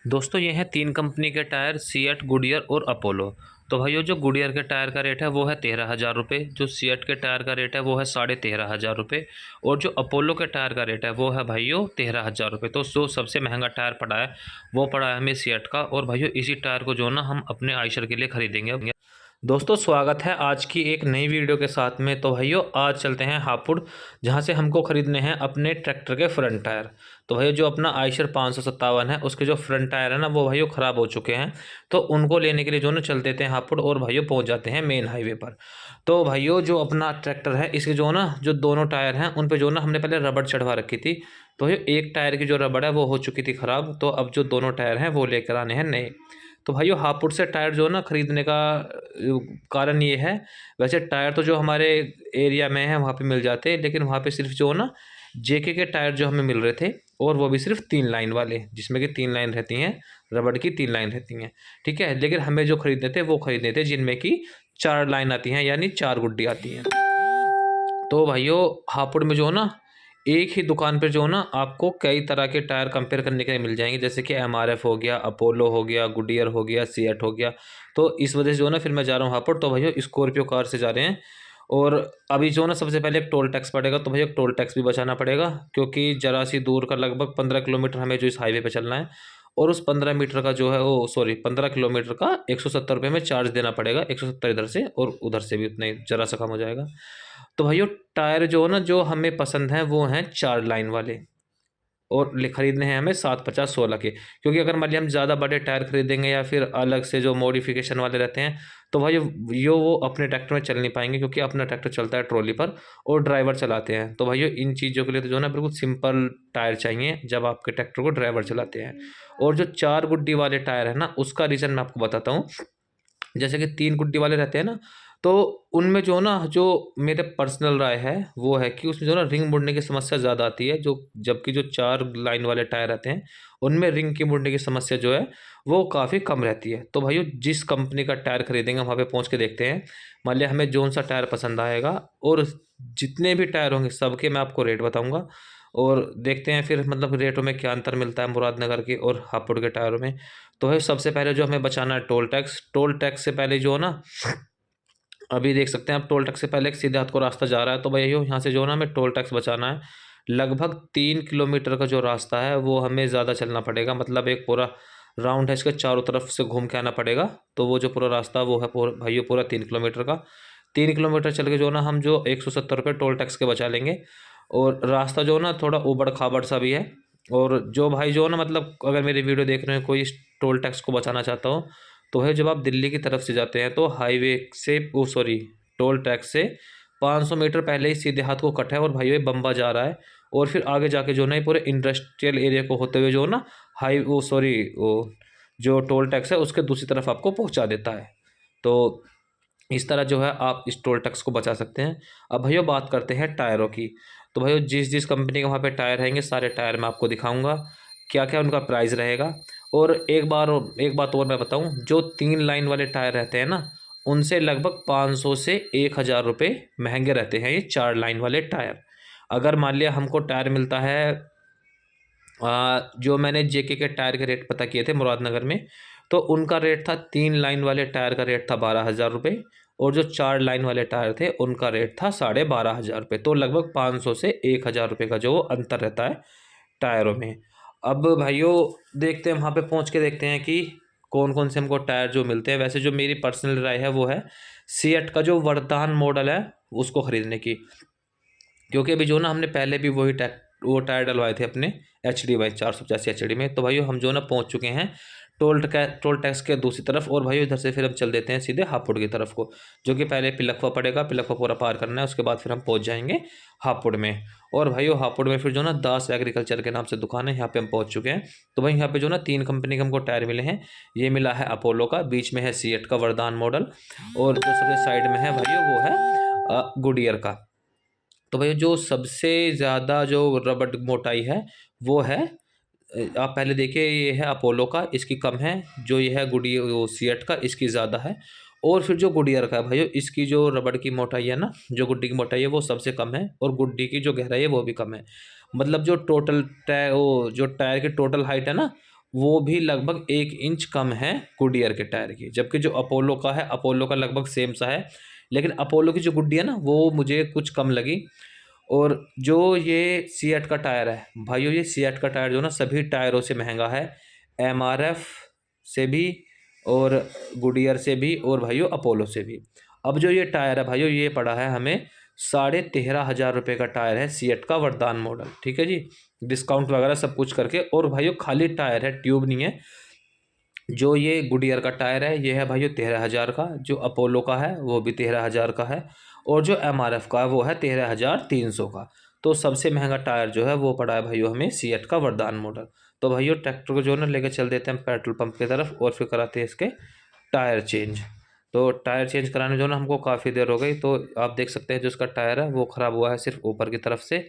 दोस्तों ये हैं तीन कंपनी के टायर सीएट, गुडियर और अपोलो। तो भाइयों जो गुडियर के टायर का रेट है वो है 13,000 रुपये, जो सीएट के टायर का रेट है वो है 13,500 रुपये और जो अपोलो के टायर का रेट है वो है भाइयों 13,000 रुपये। तो जो सबसे महंगा टायर पड़ा है वो पड़ा है हमें सीएट का। और भाइयों इसी टायर को जो है ना हम अपने आयशर के लिए खरीदेंगे। दोस्तों स्वागत है आज की एक नई वीडियो के साथ में। तो भाइयों आज चलते हैं हापुड़, जहां से हमको ख़रीदने हैं अपने ट्रैक्टर के फ्रंट टायर। तो भाइयों जो अपना आयशर 557 है उसके जो फ्रंट टायर है ना वो भाइयों ख़राब हो चुके हैं। तो उनको लेने के लिए जो ना चल देते हैं हापुड़ और भाइयों पहुंच जाते हैं मेन हाईवे पर। तो भाइयों जो अपना ट्रैक्टर है इसके जो ना जो दोनों टायर हैं उन पर जो ना हमने पहले रबड़ चढ़वा रखी थी। तो भाइयों एक टायर की जो रबड़ है वो हो चुकी थी ख़राब, तो अब जो दोनों टायर हैं वो लेकर आने हैं नए। तो भाइयों हापुड़ से टायर जो है ना ख़रीदने का कारण ये है, वैसे टायर तो जो हमारे एरिया में है वहाँ पे मिल जाते हैं, लेकिन वहाँ पे सिर्फ जो है ना जेके के टायर जो हमें मिल रहे थे और वो भी सिर्फ 3 लाइन वाले, जिसमें कि 3 लाइन रहती हैं, रबड़ की 3 लाइन रहती हैं। ठीक है, लेकिन हमें जो खरीदने थे वो खरीदने थे जिनमें कि 4 लाइन आती हैं, यानी 4 गुड्डी आती हैं। तो भाइयों हापुड़ में जो है ना एक ही दुकान पर जो है ना आपको कई तरह के टायर कंपेयर करने के लिए मिल जाएंगे, जैसे कि एमआरएफ हो गया, अपोलो हो गया, गुडियर हो गया, सीएट हो गया। तो इस वजह से जो है ना फिर मैं जा रहा हूँ हापुड़। तो भैया स्कॉर्पियो कार से जा रहे हैं और अभी जो है ना सबसे पहले एक टोल टैक्स पड़ेगा, तो भैया टोल टैक्स भी बचाना पड़ेगा, क्योंकि जरा सी दूर का लगभग 15 किलोमीटर हमें जो इस हाईवे पे चलना है। और उस 15 मीटर का जो है वो सॉरी 15 किलोमीटर का 170 रुपये में चार्ज देना पड़ेगा, 170 इधर से और उधर से भी उतना ही जरा सा कम हो जाएगा। तो भाइयों टायर जो है ना जो हमें पसंद है वो हैं 4 लाइन वाले, और खरीदने हैं हमें 750-16 के, क्योंकि अगर मान लिया हम ज़्यादा बड़े टायर खरीदेंगे या फिर अलग से जो मॉडिफिकेशन वाले रहते हैं तो भाई यो वो अपने ट्रैक्टर में चल नहीं पाएंगे, क्योंकि अपना ट्रैक्टर चलता है ट्रॉली पर और ड्राइवर चलाते हैं। तो भाइयों इन चीज़ों के लिए तो जो है ना बिल्कुल सिंपल टायर चाहिए जब आपके ट्रैक्टर को ड्राइवर चलाते हैं। और जो 4 गुड्डी वाले टायर है ना उसका रीज़न मैं आपको बताता हूँ। जैसे कि 3 गुड्डी वाले रहते हैं ना, तो उनमें जो ना जो मेरे पर्सनल राय है वो है कि उसमें जो ना रिंग मुड़ने की समस्या ज़्यादा आती है, जो जबकि जो 4 लाइन वाले टायर रहते हैं उनमें रिंग की मुड़ने की समस्या जो है वो काफ़ी कम रहती है। तो भाइयों जिस कंपनी का टायर खरीदेंगे वहाँ पे पहुँच के देखते हैं, मान लिया हमें जौन सा टायर पसंद आएगा और जितने भी टायर होंगे सबके मैं आपको रेट बताऊँगा, और देखते हैं फिर मतलब रेटों में क्या अंतर मिलता है मुरादनगर के और हापुड़ के टायरों में। तो है सबसे पहले जो हमें बचाना है टोल टैक्स। टोल टैक्स से पहले जो है ना अभी देख सकते हैं आप टोल टैक्स से पहले एक सीधे हाथ को रास्ता जा रहा है, तो भैया यहाँ से जो है ना हमें टोल टैक्स बचाना है। लगभग 3 किलोमीटर का जो रास्ता है वो हमें ज़्यादा चलना पड़ेगा, मतलब एक पूरा राउंड है इसके चारों तरफ से घूम के आना पड़ेगा। तो वो जो पूरा रास्ता वो है पूरा भाइयों पूरा 3 किलोमीटर का। 3 किलोमीटर चल के जो है ना हम जो 170 रुपये टोल टैक्स के बचा लेंगे। और रास्ता जो है ना थोड़ा ऊबड़ खाबड़ सा भी है। और जो भाई जो है ना मतलब अगर मेरी वीडियो देख रहे हैं कोई इस टोल टैक्स को बचाना चाहता हो, तो है जब आप दिल्ली की तरफ से जाते हैं तो हाईवे से वो सॉरी टोल टैक्स से 500 मीटर पहले ही सीधे हाथ को कट है और भाई ये बम्बा जा रहा है। और फिर आगे जाके जो ना ये पूरे इंडस्ट्रियल एरिया को होते हुए जो ना हाई वो सॉरी वो जो टोल टैक्स है उसके दूसरी तरफ आपको पहुंचा देता है। तो इस तरह जो है आप इस टोल टैक्स को बचा सकते हैं। अब भैया बात करते हैं टायरों की। तो भैया जिस जिस कंपनी के वहाँ पे टायर रहेंगे सारे टायर मैं आपको दिखाऊंगा, क्या क्या उनका प्राइस रहेगा। और एक बात और मैं बताऊं, जो 3 लाइन वाले टायर रहते हैं ना उनसे लगभग 500 से 1,000 रुपये महंगे रहते हैं ये 4 लाइन वाले टायर। अगर मान लिया हमको टायर मिलता है जो मैंने जेके के टायर के रेट पता किए थे मुरादनगर में, तो उनका रेट था 3 लाइन वाले टायर का रेट था 12,000 रुपये और जो 4 लाइन वाले टायर थे उनका रेट था 12,500 रुपये। तो लगभग 500 से 1,000 रुपये का जो अंतर रहता है टायरों में। अब भाइयों देखते हैं वहाँ पे पहुँच के देखते हैं कि कौन कौन से हमको टायर जो मिलते हैं। वैसे जो मेरी पर्सनल राय है वो है सीएट का जो वरदान मॉडल है उसको ख़रीदने की, क्योंकि अभी जो ना हमने पहले भी वो टायर डलवाए थे अपने HD 485 HD में। तो भाइयों हम जो ना पहुंच चुके हैं टोल टैक्स के दूसरी तरफ, और भाइयों इधर से फिर हम चल देते हैं सीधे हापुड़ की तरफ को, जो कि पहले पिलखवा पड़ेगा, पिलखवा पूरा पार करना है, उसके बाद फिर हम पहुंच जाएंगे हापुड़ में। और भाइयों हापुड़ में फिर जो ना दास एग्रीकल्चर के नाम से दुकान है, यहाँ पे हम पहुंच चुके हैं। तो भाई यहाँ पे जो ना 3 कंपनी के हमको टायर मिले हैं। ये मिला है अपोलो का, बीच में है सीएट का वरदान मॉडल, और जो सबसे साइड में है भाइयों वो है गुडियर का। तो भैया जो सबसे ज़्यादा जो रबड़ मोटाई है वो है आप पहले देखिए ये है अपोलो का, इसकी कम है। जो ये है गुडी वो सीएट का इसकी ज़्यादा है। और फिर जो गुडियर का है भाइयों इसकी जो रबड़ की मोटाई है ना, जो गुड्डी की मोटाई है वो सबसे कम है, और गुड्डी की जो गहराई है वो भी कम है। मतलब जो टोटल टायर वो जो टायर की टोटल हाइट है ना वो भी लगभग 1 इंच कम है गुडियर के टायर की, जबकि जो अपोलो का है, अपोलो का लगभग सेम सा है, लेकिन अपोलो की जो गुड्डी है ना, वो मुझे कुछ कम लगी। और जो ये सीएट का टायर है, भाइयों ये सीएट का टायर जो ना सभी टायरों से महँगा है, एमआरएफ से भी और गुडियर से भी और भाइयों अपोलो से भी। अब जो ये टायर है भाइयों, ये पड़ा है हमें 13,500 का टायर है, सीएट का वरदान मॉडल, ठीक है जी। डिस्काउंट वगैरह सब कुछ करके, और भाइयों खाली टायर है, ट्यूब नहीं है। जो ये गुडियर का टायर है, ये है भाइयों 13,000 का, जो अपोलो का है वो भी 13,000 का है, और जो एमआरएफ का है वो है 13,300 का। तो सबसे महंगा टायर जो है वो पड़ा है भाइयों हमें सीएट का वरदान मॉडल। तो भाइयों ट्रैक्टर को जो है ना लेकर चल देते हैं पेट्रोल पंप की तरफ, और फिर कराते हैं इसके टायर चेंज। तो टायर चेंज कराने जो ना हमको काफ़ी देर हो गई। तो आप देख सकते हैं जो इसका टायर है वो ख़राब हुआ है सिर्फ ऊपर की तरफ से,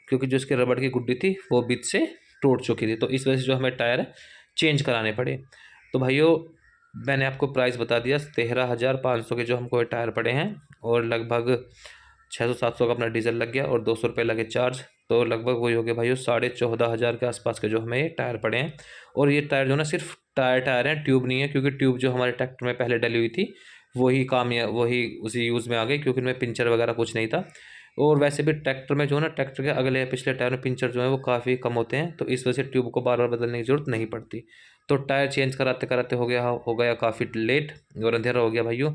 क्योंकि जो इसकी रबड़ की गुड्डी थी वो बीच से टूट चुकी थी, तो इस वजह से जो हमें टायर चेंज कराने पड़े। तो भाइयों मैंने आपको प्राइस बता दिया, 13,500 के जो हमको ये टायर पड़े हैं, और लगभग 600-700 का अपना डीजल लग गया, और 200 रुपये लगे चार्ज। तो लगभग वही हो गया भाइयों 14,500 के आसपास के जो हमें ये टायर पड़े हैं। और ये टायर जो ना सिर्फ टायर हैं, ट्यूब नहीं है, क्योंकि ट्यूब जो हमारे ट्रैक्टर में पहले डली हुई थी वही काम या वही उसी यूज़ में आ गई, क्योंकि उनमें पिंचर वगैरह कुछ नहीं था। और वैसे भी ट्रैक्टर में जो है ना, ट्रैक्टर के अगले या पिछले टायर में पिंचर जो है वो काफ़ी कम होते हैं, तो इस वजह से ट्यूब को बार बार बदलने की ज़रूरत नहीं पड़ती। तो टायर चेंज कराते कराते हो गया काफ़ी लेट, और अंधेरा हो गया भाइयों।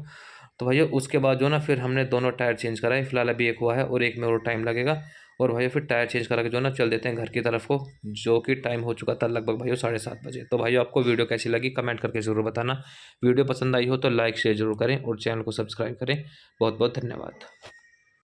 तो भैया उसके बाद जो ना फिर हमने दोनों टायर चेंज कराए, फिलहाल अभी एक हुआ है और एक में और टाइम लगेगा। और भैया फिर टायर चेंज करा के जो ना चल देते हैं घर की तरफ को, जो कि टाइम हो चुका था लगभग भाइयों 7:30 बजे। तो भाइयों आपको वीडियो कैसी लगी कमेंट करके ज़रूर बताना। वीडियो पसंद आई हो तो लाइक शेयर जरूर करें, और चैनल को सब्सक्राइब करें। बहुत बहुत धन्यवाद।